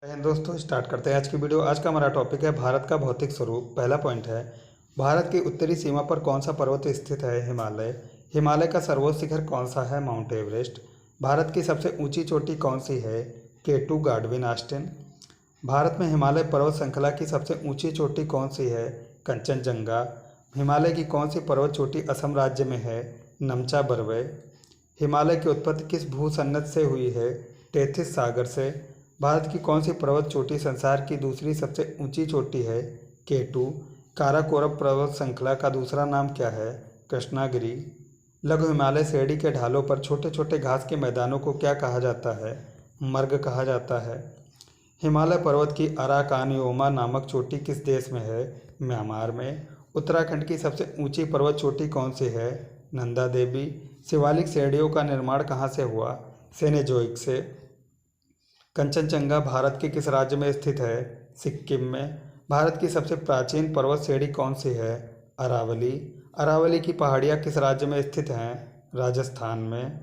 दोस्तों स्टार्ट करते हैं आज की वीडियो। आज का हमारा टॉपिक है भारत का भौतिक स्वरूप। पहला पॉइंट है, भारत की उत्तरी सीमा पर कौन सा पर्वत स्थित है? हिमालय। हिमालय का सर्वोच्च शिखर कौन सा है? Mount Everest. भारत की सबसे ऊंची चोटी कौन सी है? केटू गाडविन आस्टेन। भारत में हिमालय पर्वत श्रृंखला की सबसे ऊंची चोटी कौन सी है? कंचनजंगा। हिमालय की कौन सी पर्वत चोटी असम राज्य में है? नमचा बरवे। हिमालय की उत्पत्ति किस भूसन्नत से हुई है? टेथिस सागर से। भारत की कौन सी पर्वत चोटी संसार की दूसरी सबसे ऊंची चोटी है? केटू। काराकोरम पर्वत श्रृंखला का दूसरा नाम क्या है? कृष्णागिरी। लघु हिमालय श्रेणी के ढालों पर छोटे छोटे घास के मैदानों को क्या कहा जाता है? मर्ग कहा जाता है। हिमालय पर्वत की अराकानयोमा नामक चोटी किस देश में है? म्यांमार में। उत्तराखंड की सबसे ऊंची पर्वत चोटी कौन सी है? नंदा देवी। शिवालिक श्रेणियों का निर्माण कहाँ से हुआ? सेनेजोइक से। कंचनजंगा भारत के किस राज्य में स्थित है? सिक्किम में। भारत की सबसे प्राचीन पर्वत श्रेणी कौन सी है? अरावली। अरावली की पहाड़ियाँ किस राज्य में स्थित हैं? राजस्थान में।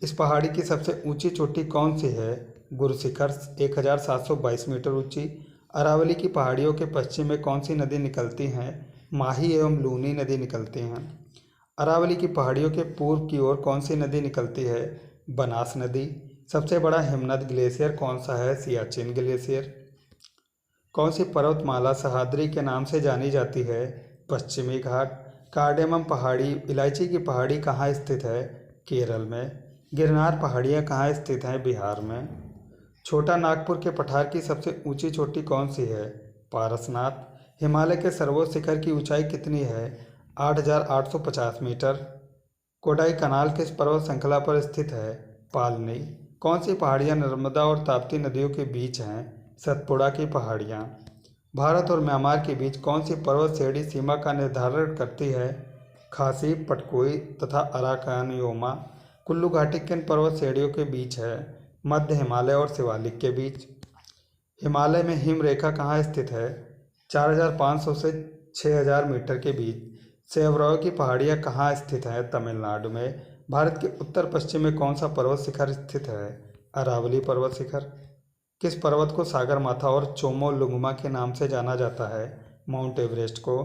इस पहाड़ी की सबसे ऊंची चोटी कौन सी है? गुरुशिखर 1722 मीटर ऊंची। अरावली की पहाड़ियों के पश्चिम में कौन सी नदी निकलती हैं? माही एवं लूनी नदी निकलती हैं। अरावली की पहाड़ियों के पूर्व की ओर कौन सी नदी निकलती है? बनास नदी। सबसे बड़ा हिमनद ग्लेशियर कौन सा है? सियाचिन ग्लेशियर। कौन सी पर्वतमाला सह्याद्री के नाम से जानी जाती है? पश्चिमी घाट। कार्डेमम पहाड़ी इलायची की पहाड़ी कहाँ स्थित है? केरल में। गिरनार पहाड़ियाँ कहाँ स्थित हैं? बिहार में। छोटा नागपुर के पठार की सबसे ऊंची चोटी कौन सी है? पारसनाथ। हिमालय के सर्वोच्च शिखर की ऊंचाई कितनी है? 8,850 मीटर। कोडाई कनाल किस पर्वत श्रृंखला पर स्थित है? पालनी। कौन सी पहाड़ियाँ नर्मदा और ताप्ती नदियों के बीच हैं? सतपुड़ा की पहाड़ियाँ। भारत और म्यांमार के बीच कौन सी पर्वत श्रेणी सीमा का निर्धारण करती है? खासी, पटकोई तथा अराकानयोमा। कुल्लू घाटी किन पर्वत श्रेणियों के बीच है? मध्य हिमालय और शिवालिक के बीच। हिमालय में हिम रेखा कहाँ स्थित है? 4,500 से 6,000 मीटर के बीच। सेवरों की पहाड़ियाँ कहाँ स्थित हैं? तमिलनाडु में। भारत के उत्तर पश्चिम में कौन सा पर्वत शिखर स्थित है? अरावली पर्वत शिखर। किस पर्वत को सागरमाथा और चोमोलुंगमा के नाम से जाना जाता है? माउंट एवरेस्ट को।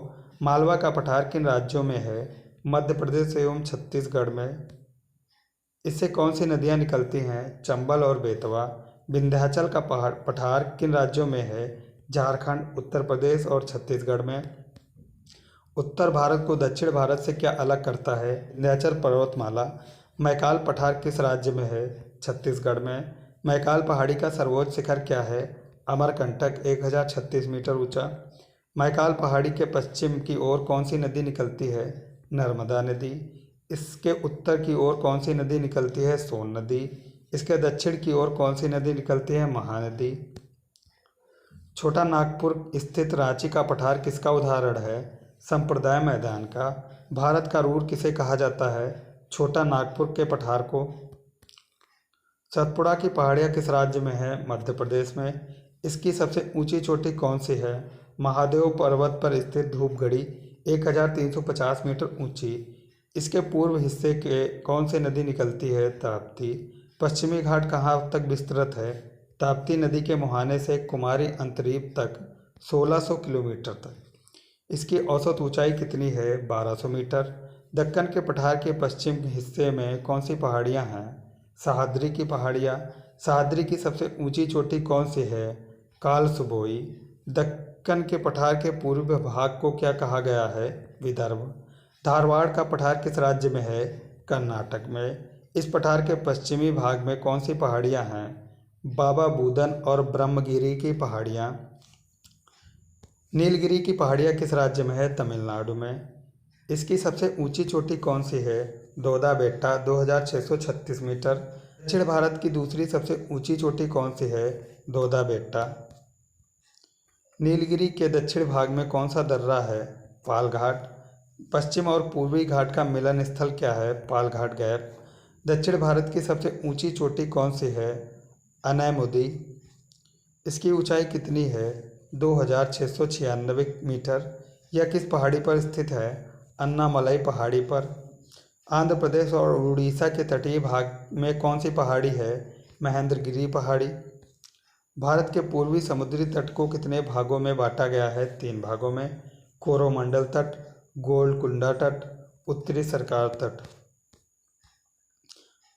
मालवा का पठार किन राज्यों में है? मध्य प्रदेश एवं छत्तीसगढ़ में। इससे कौन सी नदियाँ निकलती हैं? चंबल और बेतवा। विंध्याचल का पठार किन राज्यों में है? झारखंड, उत्तर प्रदेश और छत्तीसगढ़ में। उत्तर भारत को दक्षिण भारत से क्या अलग करता है? विंध्याचल पर्वतमाला। मैकाल पठार किस राज्य में है? छत्तीसगढ़ में। मैकाल पहाड़ी का सर्वोच्च शिखर क्या है? अमरकंटक 1,036 मीटर ऊंचा। मैकाल पहाड़ी के पश्चिम की ओर कौन सी नदी निकलती है? नर्मदा नदी। इसके उत्तर की ओर कौन सी नदी निकलती है? सोन नदी। इसके दक्षिण की ओर कौन सी नदी निकलती है? महानदी। छोटा नागपुर स्थित रांची का पठार किसका उदाहरण है? संप्रदाय मैदान का। भारत का रूर किसे कहा जाता है? छोटा नागपुर के पठार को। सतपुड़ा की पहाड़ियाँ किस राज्य में है? मध्य प्रदेश में। इसकी सबसे ऊंची चोटी कौन सी है? महादेव पर्वत पर स्थित धूपगढ़ी 1,350 मीटर ऊंची। इसके पूर्व हिस्से के कौन सी नदी निकलती है? ताप्ती। पश्चिमी घाट कहाँ तक विस्तृत है? ताप्ती नदी के मुहाने से कुमारी अंतरीप तक 1600 किलोमीटर तक। इसकी औसत ऊंचाई कितनी है? 1200 मीटर। दक्कन के पठार के पश्चिम हिस्से में कौन सी पहाड़ियाँ हैं? सह्याद्री की पहाड़ियाँ। सह्याद्री की सबसे ऊंची चोटी कौन सी है? कालसुबोई। दक्कन के पठार के पूर्वी भाग को क्या कहा गया है? विदर्भ। धारवाड़ का पठार किस राज्य में है? कर्नाटक में। इस पठार के पश्चिमी भाग में कौन सी पहाड़ियाँ हैं? बाबा बूदन और ब्रह्मगिरी की पहाड़ियाँ। नीलगिरी की पहाड़ियाँ किस राज्य में है? तमिलनाडु में। इसकी सबसे ऊंची चोटी कौन सी है? दोदा बेट्टा 2,636 मीटर। दक्षिण भारत की दूसरी सबसे ऊंची चोटी कौन सी है? दोदा बेट्टा। नीलगिरी के दक्षिण भाग में कौन सा दर्रा है? पाल घाट। पश्चिम और पूर्वी घाट का मिलन स्थल क्या है? पाल घाट गैप। दक्षिण भारत की सबसे ऊंची चोटी कौन सी है? अनैमुदी। इसकी ऊंचाई कितनी है? 2,696 मीटर। यह किस पहाड़ी पर स्थित है? अन्नामलई पहाड़ी पर। आंध्र प्रदेश और उड़ीसा के तटीय भाग में कौन सी पहाड़ी है? महेंद्रगिरी पहाड़ी। भारत के पूर्वी समुद्री तट को कितने भागों में बांटा गया है? 3 भागों में। कोरोमंडल तट, गोलकुंडा तट, उत्तरी सरकार तट।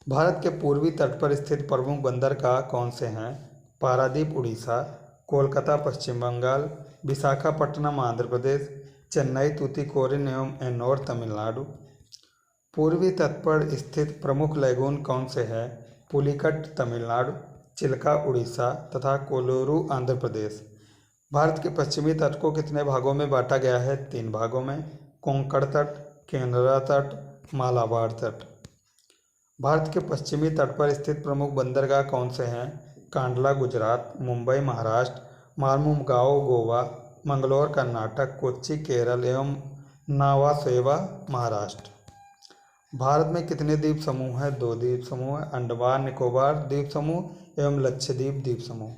भारत के पूर्वी तट पर स्थित प्रमुख बंदरगाह कौन से हैं? पारादीप उड़ीसा, कोलकाता पश्चिम बंगाल, विशाखापट्टनम आंध्र प्रदेश, चेन्नई तूतीकोरिन एवं एन्नोर तमिलनाडु। पूर्वी तट पर स्थित प्रमुख लैगून कौन से हैं? पुलिकट तमिलनाडु, चिल्का उड़ीसा तथा कोलोरू आंध्र प्रदेश। भारत के पश्चिमी तट को कितने भागों में बांटा गया है? 3 भागों में। कोंकण तट, केनरा तट, मालाबार तट। भारत के पश्चिमी तट पर स्थित प्रमुख बंदरगाह कौन से हैं? कांडला गुजरात, मुंबई महाराष्ट्र, मार्मुगाओ गोवा, मंगलोर कर्नाटक, कोच्चि केरल एवं नावासेवा महाराष्ट्र। भारत में कितने द्वीप समूह हैं? 2 द्वीप समूह हैं, अंडमान निकोबार द्वीप समूह एवं लक्षद्वीप द्वीप समूह।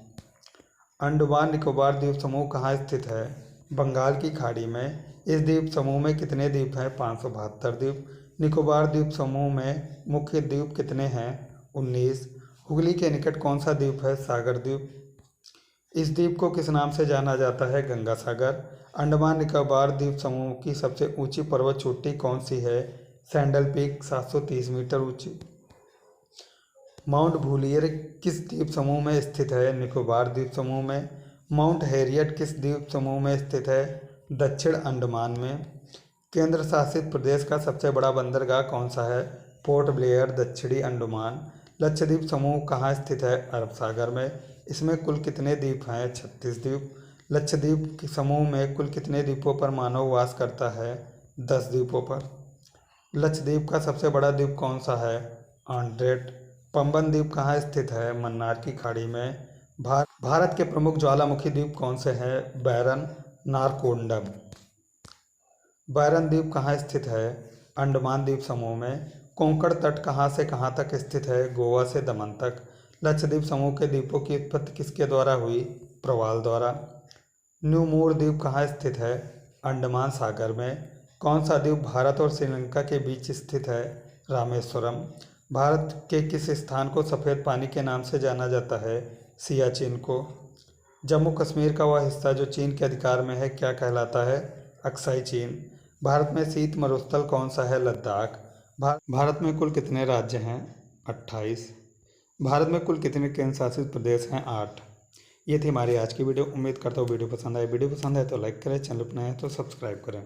अंडमान निकोबार द्वीप समूह कहाँ स्थित है? बंगाल की खाड़ी में। इस द्वीप समूह में कितने द्वीप हैं? 572 द्वीप। निकोबार द्वीप समूह में मुख्य द्वीप कितने हैं? 19। हुगली के निकट कौन सा द्वीप है? सागर द्वीप। इस द्वीप को किस नाम से जाना जाता है? गंगा सागर। अंडमान निकोबार द्वीप समूह की सबसे ऊंची पर्वत चोटी कौन सी है? सैंडल पीक 730 मीटर ऊंची। माउंट वुलियर किस द्वीप समूह में स्थित है? निकोबार द्वीप समूह में। माउंट हैरियट किस द्वीप समूह में स्थित है? दक्षिण अंडमान में। केंद्र शासित प्रदेश का सबसे बड़ा बंदरगाह कौन सा है? पोर्ट ब्लेयर, दक्षिणी अंडमान। लक्षद्वीप समूह कहाँ स्थित है? अरब सागर में। इसमें कुल कितने द्वीप हैं? 36 द्वीप। लक्षद्वीप समूह में कुल कितने द्वीपों पर मानव वास करता है? 10 द्वीपों पर। लक्षद्वीप का सबसे बड़ा द्वीप कौन सा है? आंड्रेट। पंबन द्वीप कहाँ स्थित है? मन्नार की खाड़ी में। भारत के प्रमुख ज्वालामुखी द्वीप कौन से हैं? बैरन, नारकोंडम। बैरन द्वीप कहाँ स्थित है? अंडमान द्वीप समूह में। कोंकण तट कहाँ से कहाँ तक स्थित है? गोवा से दमन तक। लक्षद्वीप समूह के द्वीपों की उत्पत्ति किसके द्वारा हुई? प्रवाल द्वारा। न्यू मूर द्वीप कहाँ स्थित है? अंडमान सागर में। कौन सा द्वीप भारत और श्रीलंका के बीच स्थित है? रामेश्वरम। भारत के किस स्थान को सफ़ेद पानी के नाम से जाना जाता है? सियाचिन को। जम्मू कश्मीर का वह हिस्सा जो चीन के अधिकार में है क्या कहलाता है? अक्साई चीन। भारत में शीत मरुस्थल कौन सा है? लद्दाख। भारत में कुल कितने राज्य हैं? 28। भारत में कुल कितने केंद्र शासित प्रदेश हैं? 8। ये थी हमारी आज की वीडियो। उम्मीद करता हूँ वीडियो पसंद आए। वीडियो पसंद है तो लाइक करें, चैनल पर नए हैं तो सब्सक्राइब करें।